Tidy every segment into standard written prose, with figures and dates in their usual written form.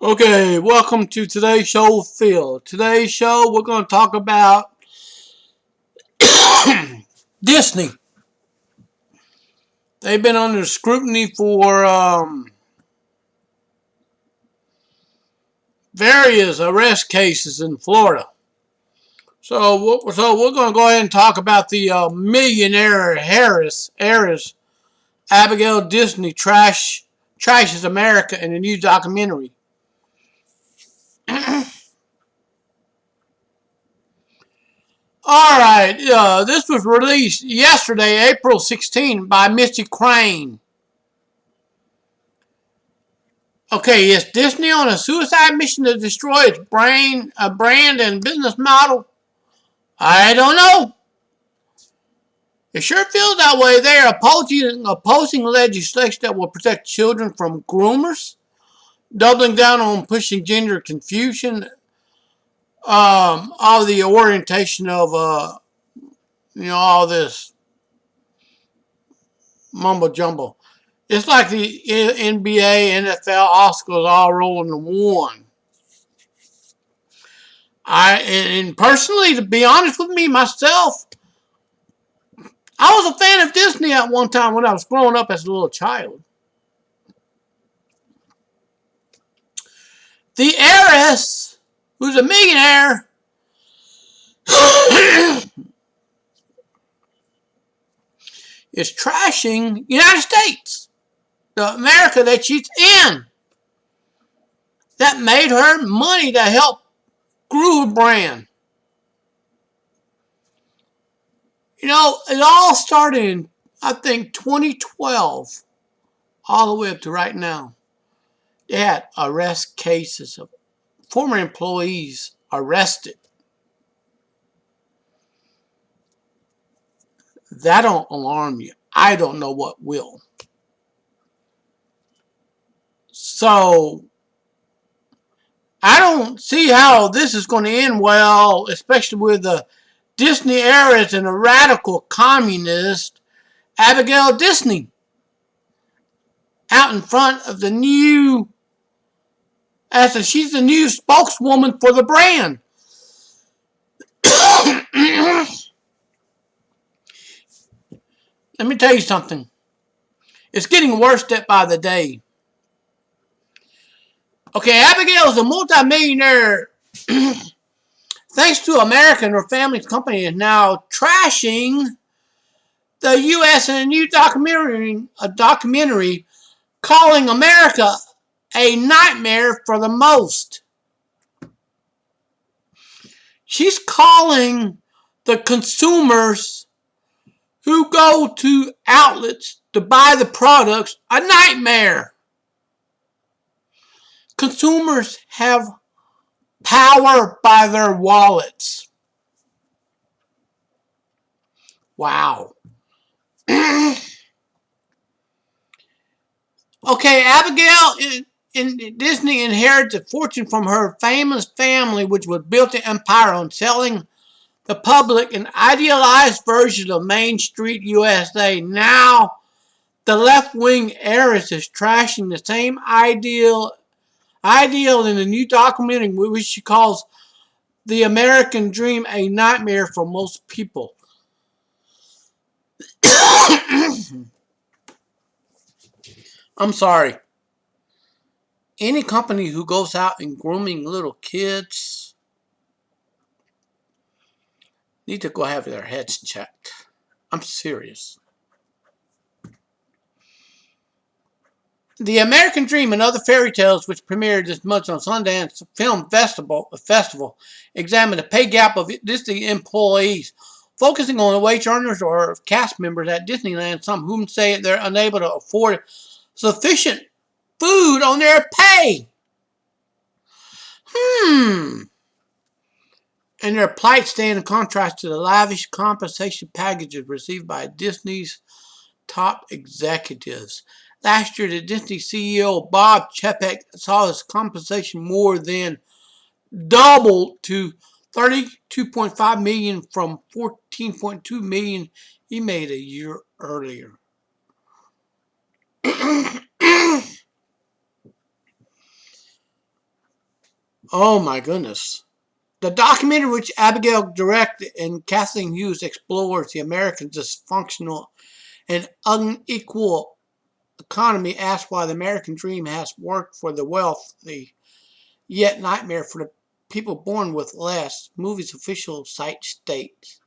Okay, welcome to today's show, Phil. Today's show, we're going to talk about Disney. They've been under scrutiny for various arrest cases in Florida. So we're going to go ahead and talk about the millionaire heiress Abigail Disney trashes America in a new documentary. All right, this was released yesterday, April 16, by Misty Crane. Okay, is Disney on a suicide mission to destroy its brand and business model? I don't know. It sure feels that way. They are opposing legislation that will protect children from groomers, doubling down on pushing gender confusion, all the orientation of all this mumbo jumbo. It's like the NBA, NFL, Oscars all rolling in one. And personally, to be honest with me myself, I was a fan of Disney at one time when I was growing up as a little child. The heiress, who's a millionaire, is trashing the United States, the America that she's in. That made her money to help grow her brand. You know, it all started in, I think, 2012, all the way up to right now. They had arrest cases of former employees arrested. That don't alarm you. I don't know what will. So, I don't see how this is going to end well, especially with the Disney heiress and a radical communist, Abigail Disney, out in front of the new, as if she's the new spokeswoman for the brand. Let me tell you something. It's getting worse step by the day. Okay, Abigail is a multimillionaire. Thanks to America and her family's company is now trashing the U.S. in a new documentary calling America a nightmare for the most. She's calling the consumers who go to outlets to buy the products a nightmare. Consumers have power by their wallets. Wow. Okay, Abigail in Disney inherited a fortune from her famous family, which was built an empire on selling the public an idealized version of Main Street USA. Now, the left-wing heiress is trashing the same ideal in the new documentary, which she calls the American Dream a nightmare for most people. I'm sorry. Any company who goes out and grooming little kids need to go have their heads checked. I'm serious. The American Dream and Other Fairy Tales, which premiered this month on Sundance Film Festival, examined the pay gap of Disney employees, focusing on the wage earners or cast members at Disneyland, some of whom say they're unable to afford sufficient food on their pay. And their plight stand in contrast to the lavish compensation packages received by Disney's top executives. Last year, the Disney CEO Bob Chapek saw his compensation more than double to $32.5 million from $14.2 million he made a year earlier. Oh my goodness. The documentary which Abigail directed and Kathleen Hughes explores the American dysfunctional and unequal economy asks why the American dream has worked for the wealthy, yet nightmare for the people born with less. Movie's official site states.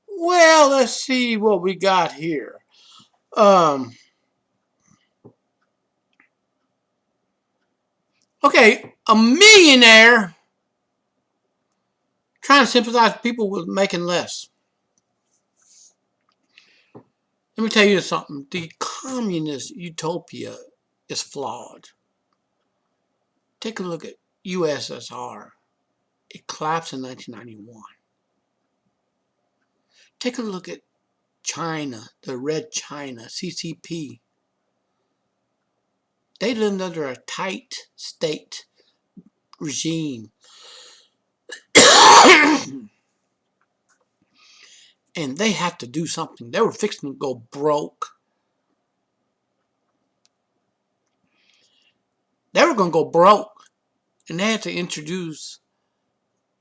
Well, let's see what we got here. Um, okay, a millionaire trying to sympathize with people with making less. Let me tell you something. The communist utopia is flawed. Take a look at USSR. It collapsed in 1991. Take a look at China, the Red China, CCP. They lived under a tight state regime. And they had to do something. They were fixing to go broke. They were going to go broke. And they had to introduce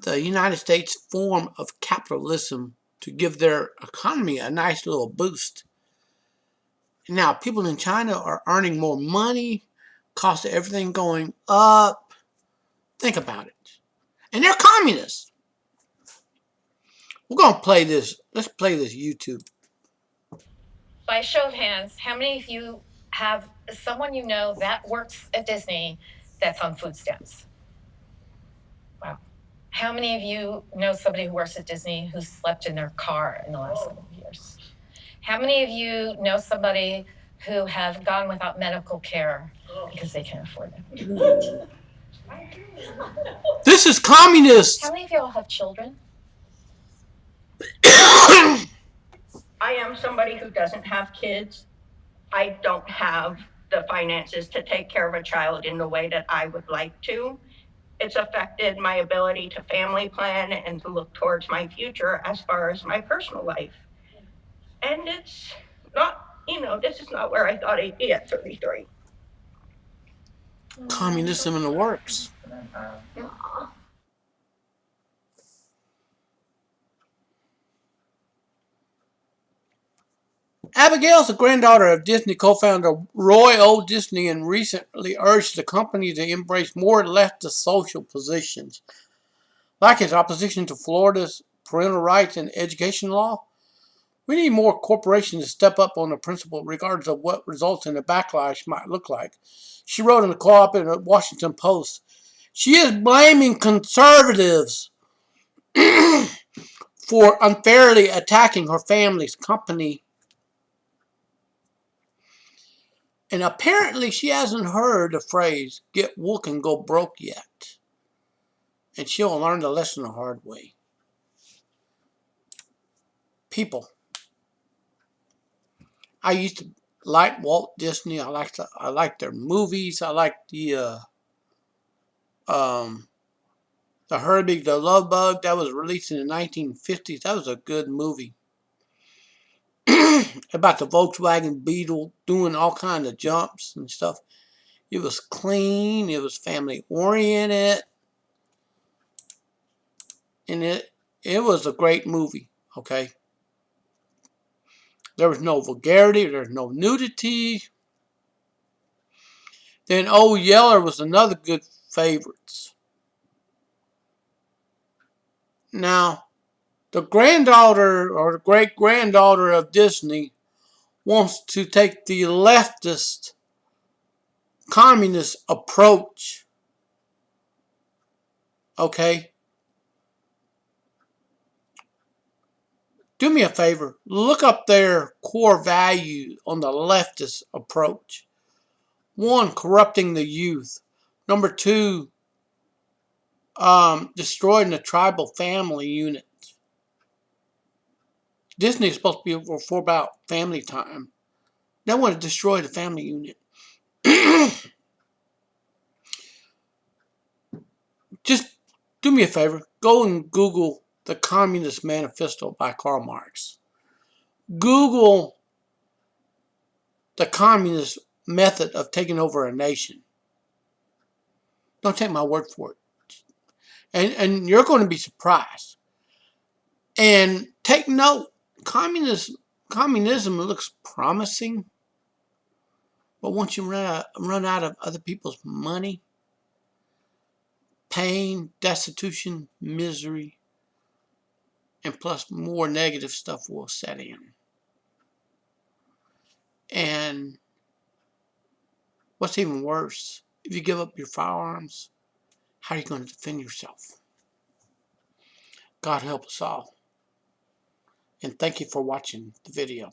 the United States form of capitalism to give their economy a nice little boost. Now, people in China are earning more money, cost of everything going up. Think about it. And they're communists. We're going to play this. Let's play this YouTube. By show of hands, how many of you have someone you know that works at Disney that's on food stamps? Wow. How many of you know somebody who works at Disney who slept in their car in the last couple of years? How many of you know somebody who have gone without medical care because they can't afford it? This is communist. How many of you all have children? I am somebody who doesn't have kids. I don't have the finances to take care of a child in the way that I would like to. It's affected my ability to family plan and to look towards my future as far as my personal life. And it's not, this is not where I thought I'd be at 33. Communism in the works. Abigail is the granddaughter of Disney co-founder Roy O. Disney and recently urged the company to embrace more leftist social positions, like his opposition to Florida's parental rights and education law. We need more corporations to step up on the principle regardless of what results in the backlash might look like. She wrote in the co-op in the Washington Post. She is blaming conservatives for unfairly attacking her family's company. And apparently she hasn't heard the phrase, get woke and go broke yet. And she'll learn the lesson the hard way. People. I used to like Walt Disney. I like their movies. I like Herbie the Love Bug that was released in the 1950s. That was a good movie. About the Volkswagen Beetle doing all kinds of jumps and stuff. It was clean. It was family oriented. And it was a great movie. Okay. There was no vulgarity. There was no nudity. Then Old Yeller was another good favorites. Now, the granddaughter or the great-granddaughter of Disney wants to take the leftist communist approach. Okay? Do me a favor. Look up their core value on the leftist approach. 1, corrupting the youth. Number 2, destroying the tribal family unit. Disney is supposed to be for about family time. They want to destroy the family unit. Just do me a favor. Go and Google the Communist Manifesto by Karl Marx. Google the communist method of taking over a nation. Don't take my word for it. And you're going to be surprised. And take note, communism looks promising, but once you run out of other people's money, pain, destitution, misery, and plus more negative stuff will set in. And what's even worse, if you give up your firearms, how are you going to defend yourself? God help us all. And thank you for watching the video.